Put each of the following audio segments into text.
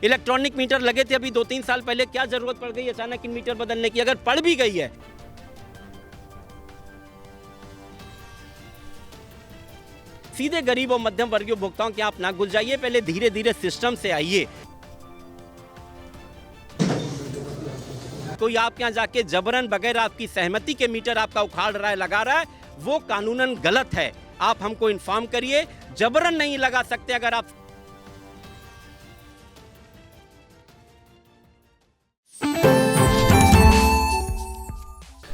Electronic meter लगे थे अभी 2-3 साल पहले, क्या जरूरत पड़ गई अचानक इन मीटर बदलने की? अगर पड़ भी गई है, सीधे गरीब और मध्यम वर्गीय उपभोक्ताओं के आप ना घुल जाइए, पहले धीरे धीरे सिस्टम से आइए। कोई आपके यहाँ जाके जबरन बगैर आपकी सहमति के मीटर आपका उखाड़ रहा है, लगा रहा है, वो कानूनन गलत है। आप हमको इन्फॉर्म करिए, जबरन नहीं लगा सकते। अगर आप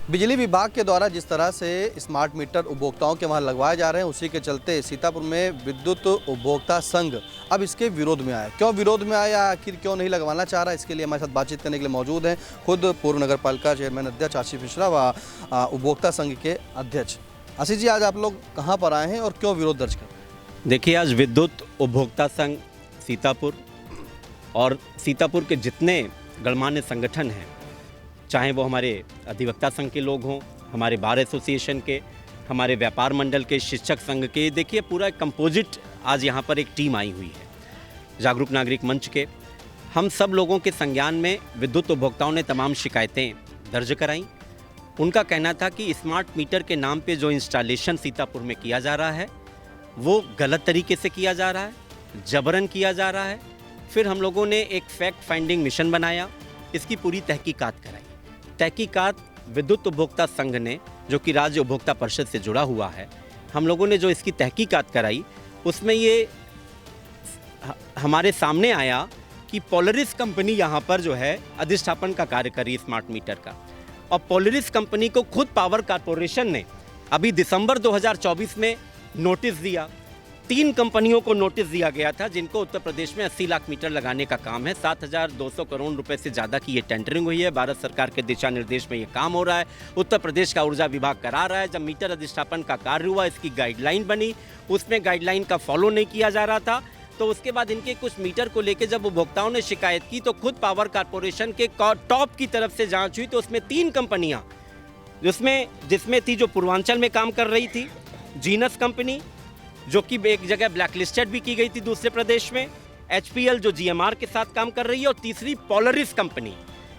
बिजली विभाग के द्वारा जिस तरह से स्मार्ट मीटर उपभोक्ताओं के वहां लगवाए जा रहे हैं, उसी के चलते सीतापुर में विद्युत उपभोक्ता संघ अब इसके विरोध में आया। क्यों विरोध में आया, आखिर क्यों नहीं लगवाना चाह रहा, इसके लिए हमारे साथ बातचीत करने के लिए मौजूद हैं खुद पूर्व नगर पालिका चेयरमैन अध्यक्ष आशीष मिश्रा व उपभोक्ता संघ के अध्यक्ष। आशीष जी, आज आप लोग कहाँ पर आए हैं और क्यों विरोध दर्ज कर? देखिए, आज विद्युत उपभोक्ता संघ सीतापुर और सीतापुर के जितने गणमान्य संगठन हैं, चाहे वो हमारे अधिवक्ता संघ के लोग हों, हमारे बार एसोसिएशन के, हमारे व्यापार मंडल के, शिक्षक संघ के, देखिए पूरा एक कंपोजिट आज यहाँ पर एक टीम आई हुई है। जागरूक नागरिक मंच के हम सब लोगों के संज्ञान में विद्युत उपभोक्ताओं ने तमाम शिकायतें दर्ज कराईं। उनका कहना था कि स्मार्ट मीटर के नाम पे जो इंस्टॉलेशन सीतापुर में किया जा रहा है वो गलत तरीके से किया जा रहा है, जबरन किया जा रहा है। फिर हम लोगों ने एक फैक्ट फाइंडिंग मिशन बनाया, इसकी पूरी तहकीकात कराई। तहकीकात विद्युत उपभोक्ता संघ ने, जो कि राज्य उपभोक्ता परिषद से जुड़ा हुआ है, हम लोगों ने जो इसकी तहकीकात कराई, उसमें ये हमारे सामने आया कि पोलरिस कंपनी यहाँ पर जो है अधिष्ठापन का कार्य करी स्मार्ट मीटर का। और पोलरिस कंपनी को खुद पावर कॉर्पोरेशन ने अभी दिसंबर 2024 में नोटिस दिया। 3 कंपनियों को नोटिस दिया गया था जिनको उत्तर प्रदेश में 80 लाख मीटर लगाने का काम है। 7,200 करोड़ रुपए से ज़्यादा की ये टेंडरिंग हुई है। भारत सरकार के दिशा निर्देश में ये काम हो रहा है। उत्तर प्रदेश का ऊर्जा विभाग करा रहा है। जब मीटर अधिष्ठापन का कार्य हुआ, इसकी गाइडलाइन बनी, उसमें गाइडलाइन का फॉलो नहीं किया जा रहा था। तो उसके बाद इनके कुछ मीटर को लेकर जब उपभोक्ताओं ने शिकायत की, तो खुद पावर कॉर्पोरेशन के टॉप की तरफ से जाँच हुई, तो उसमें 3 कंपनियाँ जिसमें थी जो पूर्वांचल में काम कर रही थी, जीनस कंपनी जो कि एक जगह ब्लैक लिस्टेड भी की गई थी दूसरे प्रदेश में, HPL जो GMR के साथ काम कर रही है, और तीसरी पोलरिस कंपनी।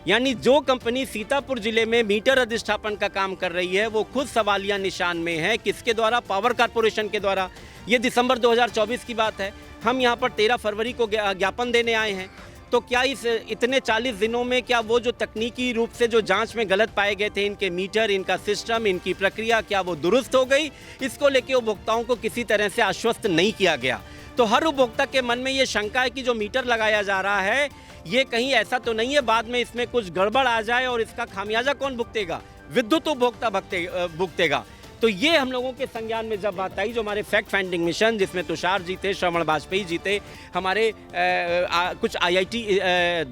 यानी जो कंपनी सीतापुर जिले में मीटर अधिष्ठापन का काम कर रही है वो खुद सवालिया निशान में है। किसके द्वारा? पावर कॉर्पोरेशन के द्वारा। ये दिसंबर 2024 की बात है। हम यहाँ पर 13 फरवरी को ज्ञापन देने आए हैं। तो क्या इस इतने 40 दिनों में क्या वो जो तकनीकी रूप से जो जांच में गलत पाए गए थे, इनके मीटर, इनका सिस्टम, इनकी प्रक्रिया, क्या वो दुरुस्त हो गई? इसको लेके उपभोक्ताओं को किसी तरह से आश्वस्त नहीं किया गया। तो हर उपभोक्ता के मन में ये शंका है कि जो मीटर लगाया जा रहा है, ये कहीं ऐसा तो नहीं है बाद में इसमें कुछ गड़बड़ आ जाए और इसका खामियाजा कौन भुगतेगा? विद्युत उपभोक्ता भुगतेगा। तो ये हम लोगों के संज्ञान में जब बात आई, जो हमारे फैक्ट फाइंडिंग मिशन, जिसमें तुषार जी थे, श्रवण वाजपेयी जी थे, हमारे कुछ IIT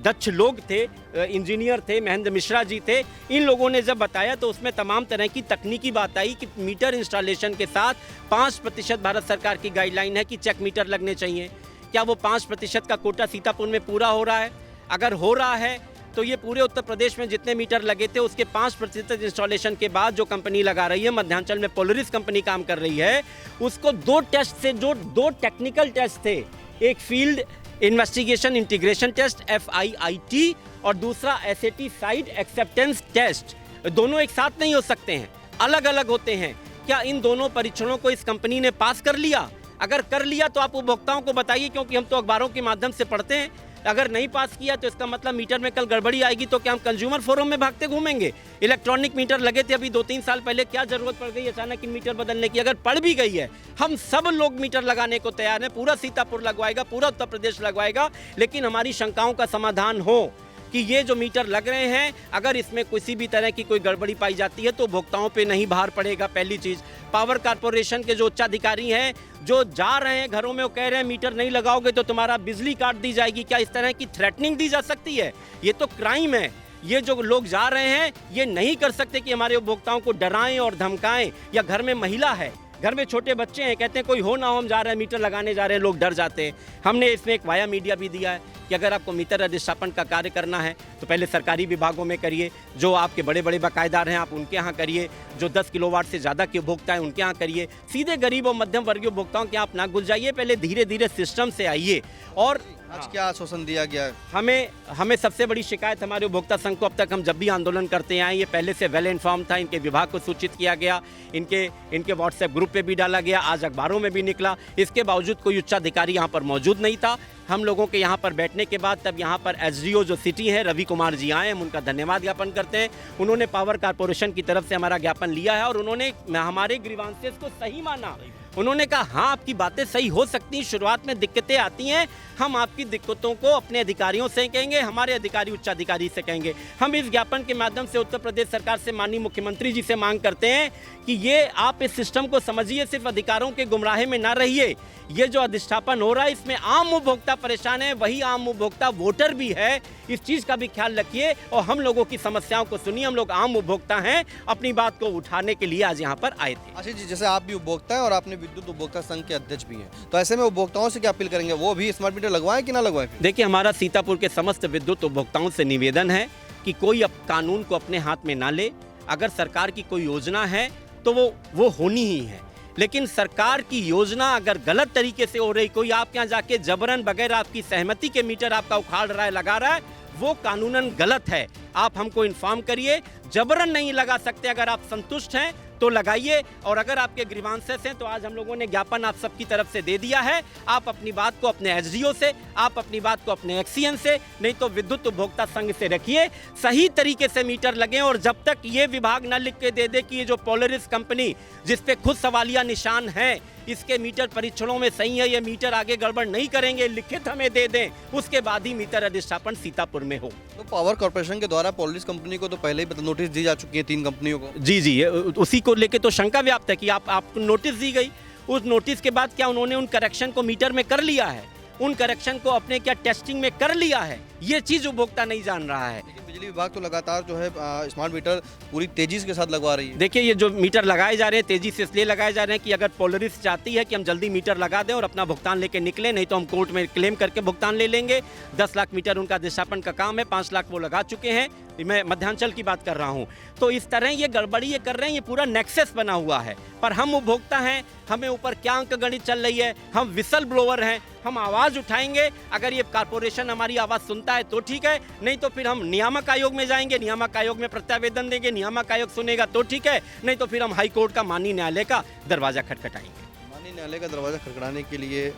दक्ष लोग थे, इंजीनियर थे, महेंद्र मिश्रा जी थे, इन लोगों ने जब बताया तो उसमें तमाम तरह की तकनीकी बात आई कि मीटर इंस्टॉलेशन के साथ 5% भारत सरकार की गाइडलाइन है कि चेक मीटर लगने चाहिए। क्या वो 5% का कोटा सीतापुर में पूरा हो रहा है? अगर हो रहा है तो ये पूरे उत्तर प्रदेश में जितने मीटर लगे थे उसके 5% इंस्टॉलेशन के बाद जो कंपनी लगा रही है, मध्यांचल में पोलरिस कंपनी काम कर रही है, उसको 2 टेस्ट से, जो 2 टेक्निकल टेस्ट थे, एक field investigation integration test FIIT और दूसरा SAT साइट एक्सेप्टेंस टेस्ट, दोनों एक साथ नहीं हो सकते हैं, अलग अलग होते हैं। क्या इन दोनों परीक्षणों को इस कंपनी ने पास कर लिया? अगर कर लिया तो आप उपभोक्ताओं को बताइए, क्योंकि हम तो अखबारों के माध्यम से पढ़ते हैं। अगर नहीं पास किया तो इसका मतलब मीटर में कल गड़बड़ी आएगी तो क्या हम कंज्यूमर फोरम में भागते घूमेंगे? इलेक्ट्रॉनिक मीटर लगे थे अभी 2-3 साल पहले, क्या जरूरत पड़ गई अचानक इन मीटर बदलने की? अगर पड़ भी गई है, हम सब लोग मीटर लगाने को तैयार हैं। पूरा सीतापुर लगवाएगा, पूरा उत्तर प्रदेश लगवाएगा, लेकिन हमारी शंकाओं का समाधान हो कि ये जो मीटर लग रहे हैं, अगर इसमें किसी भी तरह की कोई गड़बड़ी पाई जाती है तो उपभोक्ताओं पे नहीं भार पड़ेगा। पहली चीज़, पावर कॉर्पोरेशन के जो उच्चाधिकारी हैं, जो जा रहे हैं घरों में, वो कह रहे हैं मीटर नहीं लगाओगे तो तुम्हारा बिजली काट दी जाएगी। क्या इस तरह की थ्रेटनिंग दी जा सकती है? ये तो क्राइम है। ये जो लोग जा रहे हैं ये नहीं कर सकते कि हमारे उपभोक्ताओं को डराएं और धमकाएं। या घर में महिला है, घर में छोटे बच्चे हैं, कहते हैं कोई हो ना हो हम जा रहे हैं, मीटर लगाने जा रहे हैं, लोग डर जाते हैं। हमने इसमें एक वाया मीडिया भी दिया है कि अगर आपको मीटर अधिष्ठापन का कार्य करना है तो पहले सरकारी विभागों में करिए, जो आपके बड़े बड़े बकायेदार हैं आप उनके यहाँ करिए, जो 10 किलोवाट से ज़्यादा के उपभोक्ता हैं उनके यहाँ करिए। सीधे गरीब और मध्यम वर्गीय उपभोक्ताओं के आप ना घुल जाइए, पहले धीरे धीरे सिस्टम से आइए। और आज क्या आश्वासन दिया गया है? हमें सबसे बड़ी शिकायत हमारे उपभोक्ता संघ को अब तक हम जब भी आंदोलन करते आए ये पहले से वेल इन्फॉर्म था, इनके विभाग को सूचित किया गया, इनके व्हाट्सएप ग्रुप पे भी डाला गया, आज अखबारों में भी निकला। इसके बावजूद कोई उच्चाधिकारी यहाँ पर मौजूद नहीं था। हम लोगों के यहाँ पर बैठने के बाद तब यहाँ पर एसडीओ जो सिटी है रवि कुमार जी आए, हम उनका धन्यवाद ज्ञापन करते हैं। उन्होंने पावर कारपोरेशन की तरफ से हमारा ज्ञापन लिया है और उन्होंने हमारे ग्रीवांसेस को सही माना। उन्होंने कहा हाँ आपकी बातें सही हो सकती हैं, शुरुआत में दिक्कतें आती हैं, हम आपकी दिक्कतों को अपने अधिकारियों से कहेंगे, हमारे अधिकारी उच्चाधिकारी से कहेंगे। हम इस ज्ञापन के माध्यम से उत्तर प्रदेश सरकार से माननीय मुख्यमंत्री जी से मांग करते हैं कि ये आप इस सिस्टम को समझिए, सिर्फ अधिकारों के गुमराहे में ना रहिए। ये जो अधिष्ठापन हो रहा है इसमें आम उपभोक्ता परेशान है, वही आम उपभोक्ता वोटर भी है, इस चीज़ का भी ख्याल रखिए और हम लोगों की समस्याओं को सुनिए। हम लोग आम उपभोक्ता हैं, अपनी बात को उठाने के लिए आज यहाँ पर आए थे। आशीष जी, जैसे आप भी उपभोक्ता हैं और आपने विद्युत उपभोक्ता संघ के अध्यक्ष भी हैं, तो ऐसे में उपभोक्ताओं से क्या अपील करेंगे, वो भी स्मार्ट मीटर लगवाएं कि ना लगवाएं? देखिए, हमारा सीतापुर के समस्त विद्युत उपभोक्ताओं से निवेदन है कि कोई अब कानून को अपने हाथ में ना ले। अगर सरकार की कोई योजना है तो वो होनी ही है, लेकिन सरकार की योजना अगर गलत तरीके से हो रही, कोई आपके यहाँ जाके जबरन बगैर आपकी सहमति के मीटर आपका उखाड़ रहा है, लगा रहा है, वो कानूनन गलत है। आप हमको इन्फॉर्म करिए, जबरन नहीं लगा सकते। अगर आप संतुष्ट हैं तो लगाइए, और अगर आपके ग्रीवांसेस हैं तो आज हम लोगों ने ज्ञापन आप सबकी तरफ से दे दिया है। आप अपनी बात को अपने एसडीओ से, आप अपनी बात को अपने एक्सीएन से, नहीं तो विद्युत उपभोक्ता संघ से रखिए। सही तरीके से मीटर लगे, और जब तक ये विभाग न लिख के दे दे कि ये जो पोलरिस कंपनी जिस पे खुद सवालिया निशान है, इसके मीटर परीक्षणों में सही है, ये मीटर आगे गड़बड़ नहीं करेंगे, लिखित हमें दे दें, उसके बाद ही मीटर अधिष्ठापन सीतापुर में हो। तो पावर कॉर्पोरेशन के द्वारा पोलरिस कंपनी को तो पहले ही नोटिस दी जा चुकी है 3 कंपनियों को। जी, उसी को लेके तो शंका व्याप्त है कि आपको नोटिस दी गई, उस नोटिस के बाद क्या उन्होंने उन करेक्शन को मीटर में कर लिया है, उन करेक्शन को अपने क्या टेस्टिंग में कर लिया है, ये चीज उपभोक्ता नहीं जान रहा है। लेकिन बिजली विभाग तो लगातार जो है स्मार्ट मीटर पूरी तेजी के साथ लगवा रही है। देखिए, ये जो मीटर लगाए जा रहे हैं तेजी से इसलिए लगाए जा रहे हैं कि अगर पोलरिस चाहती है कि हम जल्दी मीटर लगा दें और अपना भुगतान लेके निकले, नहीं तो हम कोर्ट में क्लेम करके भुगतान ले लेंगे। 10 लाख मीटर उनका अधिष्ठापन का काम है, 5 लाख वो लगा चुके हैं। मैं मध्यांचल की बात कर रहा हूं। तो इस तरह ये गड़बड़ी ये कर रहे हैं, ये पूरा नेक्सस बना हुआ है। पर हम उपभोक्ता हैं, हमें ऊपर क्या अंक गणित चल रही है, हम विसल ब्लोअर हैं, हम आवाज़ उठाएंगे। अगर ये कारपोरेशन हमारी आवाज़ सुनता है तो ठीक है, नहीं तो फिर हम नियामक आयोग में जाएंगे, नियामक आयोग में प्रत्यावेदन देंगे, नियामक आयोग सुनेगा तो ठीक है, नहीं तो फिर हम हाई कोर्ट का माननीय न्यायालय का दरवाज़ा खटखटाएंगे। माननीय न्यायालय का दरवाज़ा खटखटाने के लिए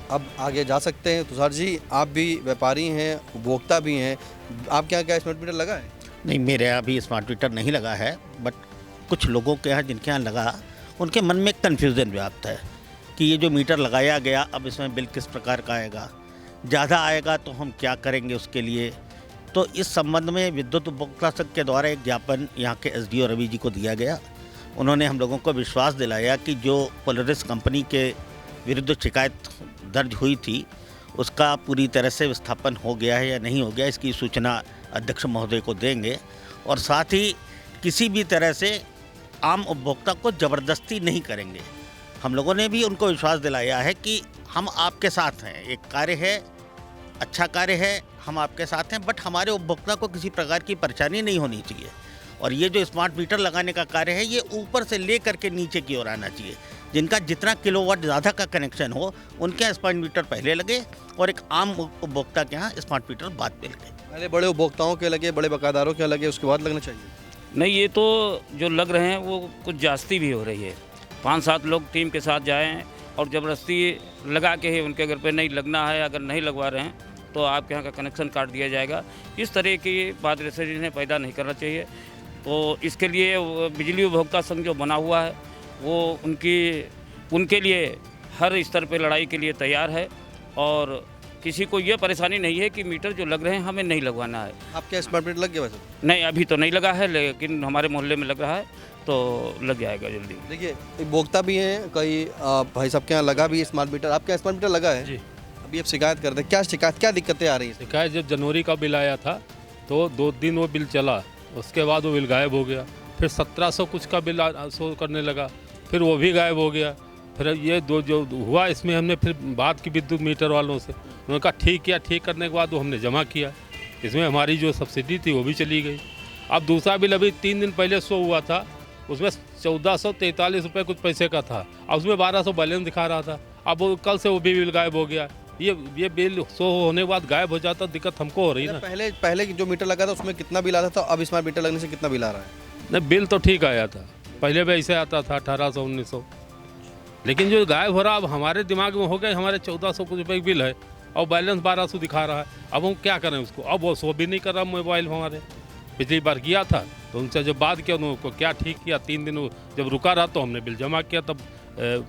अब आगे जा सकते हैं। तुषार जी, आप भी व्यापारी हैं, उपभोक्ता भी हैं, आप क्या क्या स्मार्ट मीटर लगा है? नहीं, मेरे यहाँ अभी स्मार्ट मीटर नहीं लगा है, बट कुछ लोगों के यहाँ जिनके यहाँ लगा, उनके मन में एक कन्फ्यूज़न व्याप्त है कि ये जो मीटर लगाया गया, अब इसमें बिल किस प्रकार का आएगा, ज़्यादा आएगा तो हम क्या करेंगे उसके लिए। तो इस संबंध में विद्युत उपभोक्ता संघ के द्वारा एक ज्ञापन यहाँ के एसडीओ रवि जी को दिया गया। उन्होंने हम लोगों को विश्वास दिलाया कि जो पोलरिस कंपनी के विरुद्ध शिकायत दर्ज हुई थी, उसका पूरी तरह से विस्थापन हो गया है या नहीं हो गया, इसकी सूचना अध्यक्ष महोदय को देंगे। और साथ ही किसी भी तरह से आम उपभोक्ता को ज़बरदस्ती नहीं करेंगे। हम लोगों ने भी उनको विश्वास दिलाया है कि हम आपके साथ हैं, एक कार्य है, अच्छा कार्य है, हम आपके साथ हैं, बट हमारे उपभोक्ता को किसी प्रकार की परेशानी नहीं होनी चाहिए। और ये जो स्मार्ट मीटर लगाने का कार्य है, ये ऊपर से ले करके नीचे की ओर आना चाहिए। जिनका जितना किलोवाट ज़्यादा का कनेक्शन हो, उनके यहाँ स्मार्ट मीटर पहले लगे और एक आम उपभोक्ता के यहाँ स्मार्ट मीटर बाद में लगे। पहले बड़े उपभोक्ताओं के लगे, बड़े बकायदारों के लगे, उसके बाद लगना चाहिए। नहीं, ये तो जो लग रहे हैं वो कुछ जास्ती भी हो रही है। 5-7 लोग टीम के साथ जाएं और ज़बरदस्ती लगा के ही उनके घर पे नहीं लगना है, अगर नहीं लगवा रहे हैं तो आपके यहाँ का कनेक्शन काट दिया जाएगा। इस तरह की बात रेसिडेंट पैदा नहीं करना चाहिए। तो इसके लिए बिजली उपभोक्ता संघ जो बना हुआ है वो उनके लिए हर स्तर पे लड़ाई के लिए तैयार है, और किसी को ये परेशानी नहीं है कि मीटर जो लग रहे हैं हमें नहीं लगवाना है। आपके स्मार्ट मीटर लग गया वैसे? नहीं, अभी तो नहीं लगा है, लेकिन हमारे मोहल्ले में लग रहा है तो लग जाएगा जल्दी। देखिए, उपभोक्ता भी हैं, कई भाई साहब के यहाँ लगा भी स्मार्ट मीटर। आपके स्मार्ट मीटर लगा है? जी। अभी आप शिकायत करते हैं, क्या शिकायत, क्या दिक्कतें आ रही हैं? शिकायत जब जनवरी का बिल आया था तो 2 दिन वो बिल चला, उसके बाद वो बिल गायब हो गया। फिर 1700 कुछ का बिल शो करने लगा, फिर वो भी गायब हो गया। फिर ये दो जो हुआ, इसमें हमने फिर बात की विद्युत मीटर वालों से, उन्होंने कहा ठीक किया, ठीक करने के बाद वो हमने जमा किया, इसमें हमारी जो सब्सिडी थी वो भी चली गई। अब दूसरा बिल अभी 3 दिन पहले शो हुआ था, उसमें 1443 रुपये कुछ पैसे का था, और उसमें 1200 बैलेंस दिखा रहा था। अब वो कल से वो भी बिल गायब हो गया, ये बिल शो होने के बाद गायब हो जाता, दिक्कत हमको हो रही ना। पहले जो मीटर लगा था उसमें कितना बिल आता था, अब स्मार्ट मीटर लगने से कितना बिल आ रहा है? नहीं, बिल तो ठीक आया था, पहले भी ऐसे आता था 1800-1900, लेकिन जो गायब हो रहा अब हमारे दिमाग में हो गए, हमारे 1400 कुछ रुपये बिल है और बैलेंस 1200 दिखा रहा है। अब हम क्या करें उसको? अब वो शो भी नहीं कर रहा मोबाइल हमारे। पिछली बार किया था तो उनसे जब बात किया उनको क्या ठीक किया, 3 दिन जब रुका रहा तो हमने बिल जमा किया, तब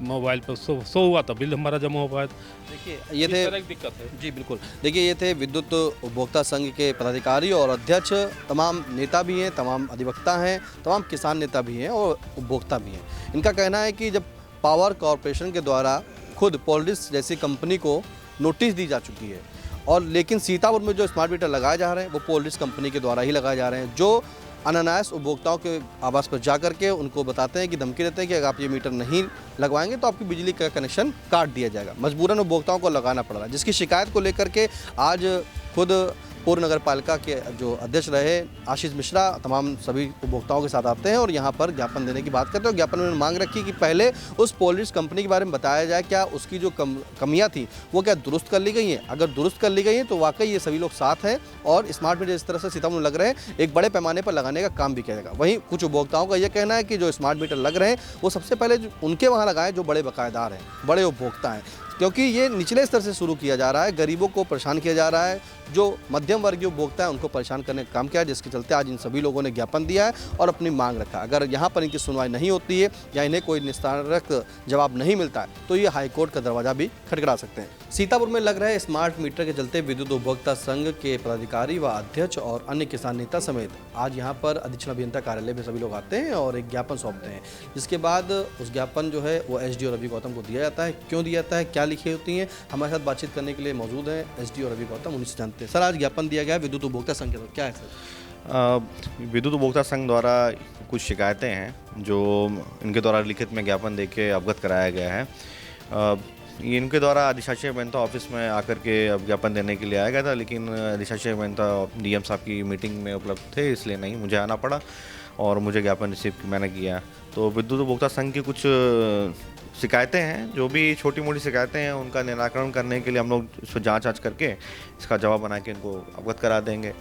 मोबाइल पर शो हुआ, तब बिल हमारा जमा हो पाया। देखिए ये थे, दिक्कत है जी बिल्कुल। देखिए ये थे विद्युत उपभोक्ता संघ के पदाधिकारी और अध्यक्ष। तमाम नेता भी हैं, तमाम अधिवक्ता हैं, तमाम किसान नेता भी हैं और उपभोक्ता भी हैं। इनका कहना है कि जब पावर कॉरपोरेशन के द्वारा खुद पोलिस जैसी कंपनी को नोटिस दी जा चुकी है, और लेकिन सीतापुर में जो स्मार्ट मीटर लगाए जा रहे हैं वो पोलिस कंपनी के द्वारा ही लगाए जा रहे हैं, जो अनानास उपभोक्ताओं के आवास पर जा करके उनको बताते हैं कि धमकी देते हैं कि अगर आप ये मीटर नहीं लगवाएंगे तो आपकी बिजली का कनेक्शन काट दिया जाएगा। मजबूरन उपभोक्ताओं को लगाना पड़ रहा है, जिसकी शिकायत को लेकर के आज खुद पूर्व नगर पालिका के जो अध्यक्ष रहे आशीष मिश्रा तमाम सभी उपभोक्ताओं के साथ आते हैं और यहाँ पर ज्ञापन देने की बात करते हैं। और ज्ञापन में मांग रखी कि पहले उस पोलिस कंपनी के बारे में बताया जाए, क्या उसकी जो कमियां थी वो क्या दुरुस्त कर ली गई हैं। अगर दुरुस्त कर ली गई हैं तो वाकई ये सभी लोग साथ हैं और स्मार्ट मीटर इस तरह से सीतापुर में लग रहे हैं, एक बड़े पैमाने पर लगाने का काम भी किया जाएगा। वहीं कुछ उपभोक्ताओं का यह कहना है कि जो स्मार्ट मीटर लग रहे हैं वो सबसे पहले उनके वहाँ लगाएं जो बड़े बकायेदार हैं, बड़े उपभोक्ता हैं, क्योंकि ये निचले स्तर से शुरू किया जा रहा है, गरीबों को परेशान किया जा रहा है, जो मध्यम वर्गीय उपभोक्ता है उनको परेशान करने का काम किया है, जिसके चलते आज इन सभी लोगों ने ज्ञापन दिया है और अपनी मांग रखा। अगर यहाँ पर इनकी सुनवाई नहीं होती है या इन्हें कोई निस्तारक जवाब नहीं मिलता है तो ये हाईकोर्ट का दरवाजा भी खटखटा सकते हैं। सीतापुर में लग रहे स्मार्ट मीटर के चलते विद्युत उपभोक्ता संघ के पदाधिकारी व अध्यक्ष और अन्य किसान नेता समेत आज यहाँ पर अधीक्षण अभियंता कार्यालय में सभी लोग आते हैं और एक ज्ञापन सौंपते हैं, जिसके बाद उस ज्ञापन जो है वो एसडीओ रवि गौतम को दिया जाता है। क्यों दिया जाता है, क्या लिखी होती हैं, हमारे साथ बातचीत करने के लिए मौजूद हैं एसडीओ रवि गौतम, उन्हीं से जानते हैं। सर, आज ज्ञापन दिया गया विद्युत उपभोक्ता संघ के, क्या है सर? विद्युत उपभोक्ता संघ द्वारा कुछ शिकायतें हैं जो इनके द्वारा लिखित में ज्ञापन देके अवगत कराया गया है। इनके द्वारा अधिशासी अभियंता ऑफिस में आकर के अब ज्ञापन देने के लिए आया गया था, लेकिन अधिशासी अभियंता डीएम साहब की मीटिंग में उपलब्ध थे, इसलिए नहीं मुझे आना पड़ा और मुझे ज्ञापन रिसीव मैंने किया। तो विद्युत उपभोक्ता संघ की कुछ शिकायतें हैं, जो भी छोटी मोटी शिकायतें हैं उनका निराकरण करने के लिए हम लोग इस पर जाँच करके इसका जवाब बना के इनको अवगत करा देंगे।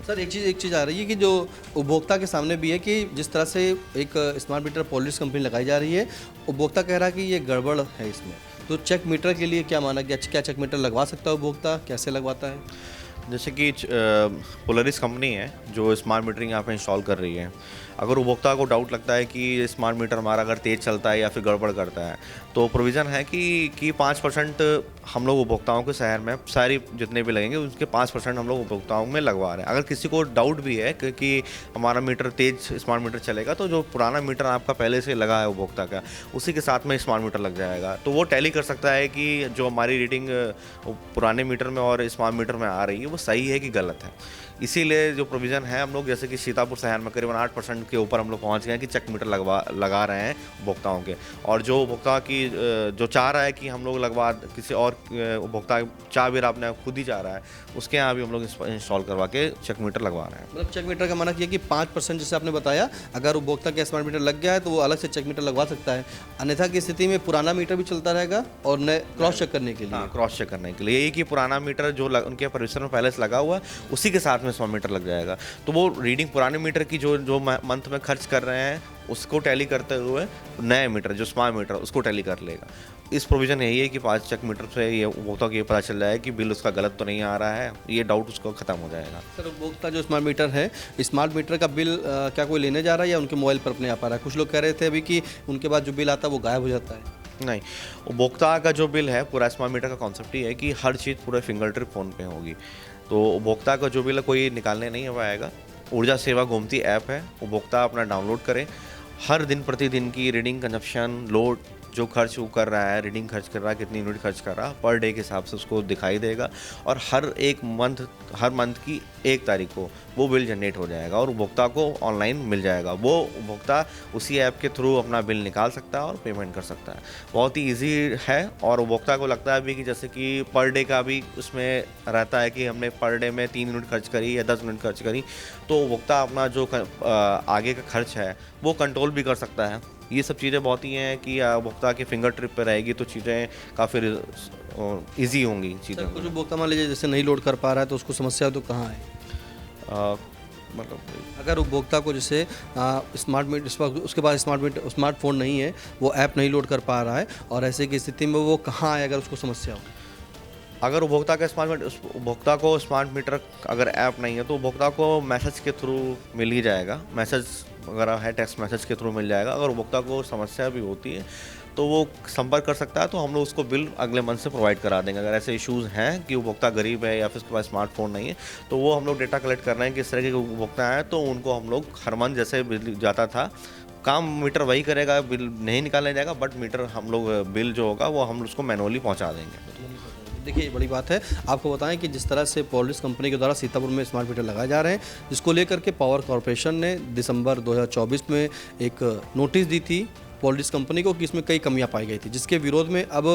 सर, एक चीज़ आ रही है कि जो उपभोक्ता के सामने भी है कि जिस तरह से एक स्मार्ट मीटर पोलिस कंपनी लगाई जा रही है, उपभोक्ता कह रहा है कि ये गड़बड़ है इसमें, तो चेक मीटर के लिए क्या माना गया, क्या चेक मीटर लगवा सकता है उपभोक्ता, कैसे लगवाता है? जैसे कि पोलरिस कंपनी है जो स्मार्ट मीटरिंग यहाँ पे इंस्टॉल कर रही है, अगर उपभोक्ता को डाउट लगता है कि स्मार्ट मीटर हमारा अगर तेज़ चलता है या फिर गड़बड़ करता है, तो प्रोविज़न है कि 5% हम लोग उपभोक्ताओं के शहर में सारी जितने भी लगेंगे उसके 5% हम लोग उपभोक्ताओं में लगवा रहे हैं। अगर किसी को डाउट भी है कि हमारा मीटर तेज़ स्मार्ट मीटर चलेगा, तो जो पुराना मीटर आपका पहले से लगा है उपभोक्ता का, उसी के साथ में स्मार्ट मीटर लग जाएगा, तो वो टैली कर सकता है कि जो हमारी रीडिंग पुराने मीटर में और स्मार्ट मीटर में आ रही है वो सही है कि गलत है। इसीलिए जो प्रोविज़न है हम लोग, जैसे कि सीतापुर शहर में करीबन 8% के ऊपर हम लोग पहुँच गए हैं कि चेक मीटर लगा रहे हैं उपभोक्ताओं के, और जो उपभोक्ता की जो चाह रहा है कि हम लोग लगवा, किसी और उपभोक्ता चाह भी रहा अपने खुद ही चाह रहा है, उसके यहाँ भी हम लोग इंस्टॉल करवा के चेक मीटर लगवा रहे हैं। मतलब चेक मीटर का माना किया कि 5% जैसे आपने बताया, अगर उपभोक्ता का स्मार्ट मीटर लग गया है तो वो अलग से चेक मीटर लगवा सकता है, अन्यथा की स्थिति में पुराना मीटर भी चलता रहेगा और नए क्रॉस चेक करने के लिए। हाँ, क्रॉस चेक करने के लिए यही कि पुराना मीटर जो उनके परिसर में पहले से लगा हुआ है उसी के साथ में स्मार्ट मीटर लग जाएगा, तो वो रीडिंग पुराने मीटर की जो मंथ में खर्च कर रहे हैं उसको टैली करते हुए नए मीटर जो स्मार्ट मीटर उसको टैली कर लेगा। इस प्रोविज़न यही है कि 5 चेक मीटर से ये उपभोक्ता को ये पता चल जाए कि बिल उसका गलत तो नहीं आ रहा है, ये डाउट उसको ख़त्म हो जाएगा। सर, उपभोक्ता जो स्मार्ट मीटर है, स्मार्ट मीटर का बिल क्या कोई लेने जा रहा है या उनके मोबाइल पर अपने आप आ रहा है? कुछ लोग कह रहे थे अभी कि उनके बाद जो बिल आता है वो गायब हो जाता है। नहीं, उपभोक्ता का जो बिल है पूरा स्मार्ट मीटर का कॉन्सेप्ट ही है कि हर चीज़ पूरा फिंगर टिप फ़ोन पे होगी, तो उपभोक्ता का जो बिल है कोई निकालने नहीं आएगा। ऊर्जा सेवा गोमती ऐप है, उपभोक्ता अपना डाउनलोड करें, हर दिन प्रतिदिन की रीडिंग, कंजप्शन, लोड जो खर्च वो कर रहा है, रीडिंग खर्च कर रहा है, कितनी यूनिट खर्च कर रहा है, पर डे के हिसाब से उसको दिखाई देगा और हर मंथ की 1 तारीख को वो बिल जनरेट हो जाएगा और उपभोक्ता को ऑनलाइन मिल जाएगा। वो उपभोक्ता उसी ऐप के थ्रू अपना बिल निकाल सकता है और पेमेंट कर सकता है। बहुत ही ईजी है और उपभोक्ता को लगता है भी कि जैसे कि पर डे का भी उसमें रहता है कि हमने पर डे में 3 यूनिट खर्च करी या 10 यूनिट खर्च करी, तो उपभोक्ता अपना जो आगे का खर्च है वो कंट्रोल भी कर सकता है। ये सब चीज़ें बहुत ही हैं कि उपभोक्ता के फिंगर ट्रिप पे रहेगी तो चीज़ें काफ़ी ईजी होंगी चीज़ें। कुछ उपभोक्ता मान लीजिए जैसे नहीं लोड कर पा रहा है तो उसको समस्या तो कहाँ है? मतलब अगर उपभोक्ता को जैसे स्मार्ट मीटर, उसके पास स्मार्टफोन नहीं है, वो ऐप नहीं लोड कर पा रहा है और ऐसे की स्थिति में वो कहाँ आए अगर उसको समस्या हो? अगर उपभोक्ता को स्मार्ट मीटर अगर ऐप नहीं है तो उपभोक्ता को मैसेज के थ्रू मिल ही जाएगा। मैसेज अगर है टेक्स्ट मैसेज के थ्रू मिल जाएगा। अगर उपभोक्ता को समस्या भी होती है तो वो संपर्क कर सकता है, तो हम लोग उसको बिल अगले मंथ से प्रोवाइड करा देंगे। अगर ऐसे इश्यूज़ हैं कि उपभोक्ता गरीब है या फिर उसके पास स्मार्टफोन नहीं है तो वो हम लोग डेटा कलेक्ट कर रहे हैं कि इस तरह के उपभोक्ता हैं, तो उनको हम लोग हर मंथ जैसे बिल जाता था काम मीटर वही करेगा, बिल नहीं निकाला जाएगा, बट मीटर हम लोग बिल जो होगा वो हम उसको मैनुअली पहुँचा देंगे। देखिए, ये बड़ी बात है। आपको बताएं कि जिस तरह से पोलिस कंपनी के द्वारा सीतापुर में स्मार्ट मीटर लगाए जा रहे हैं, जिसको लेकर के पावर कॉरपोरेशन ने दिसंबर 2024 में एक नोटिस दी थी पोलिस कंपनी को कि इसमें कई कमियां पाई गई थी, जिसके विरोध में अब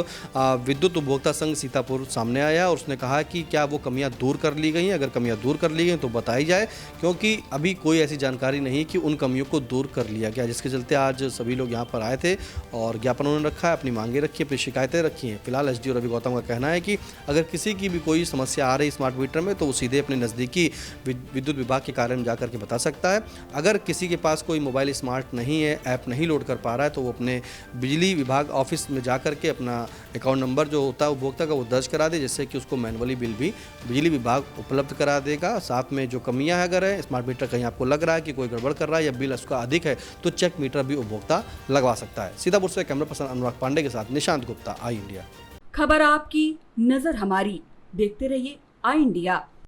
विद्युत उपभोक्ता संघ सीतापुर सामने आया और उसने कहा कि क्या वो कमियां दूर कर ली गई हैं, अगर कमियां दूर कर ली गई तो बताई जाए, क्योंकि अभी कोई ऐसी जानकारी नहीं कि उन कमियों को दूर कर लिया गया, जिसके चलते आज सभी लोग यहाँ पर आए थे और ज्ञापन उन्होंने रखा है, अपनी मांगें रखी, अपनी शिकायतें रखी हैं। फिलहाल एसडीओ रवि गौतम का कहना है कि अगर किसी की भी कोई समस्या आ रही स्मार्ट मीटर में तो वो सीधे अपने नज़दीकी विद्युत विभाग के कार्यालय में जा करके बता सकता है। अगर किसी के पास कोई मोबाइल स्मार्ट नहीं है, ऐप नहीं लोड कर पा रहा है, तो वो अपने बिजली विभाग ऑफिस में जा करके अपना अकाउंट नंबर जो होता है उपभोक्ता का वो दर्ज करा दे, जिससे कि उसको मैनुअली बिल भी बिजली विभाग उपलब्ध करा देगा। साथ में जो कमियां है, अगर है स्मार्ट मीटर कहीं आपको लग रहा है कि कोई गड़बड़ कर रहा है या बिल उसका अधिक है, तो चेक मीटर भी उपभोक्ता लगवा सकता है। सीतापुर से कैमरा पर्सन अनुराग पांडे के साथ निशांत गुप्ता, आई इंडिया। खबर आपकी, नजर हमारी, देखते रहिए आई इंडिया।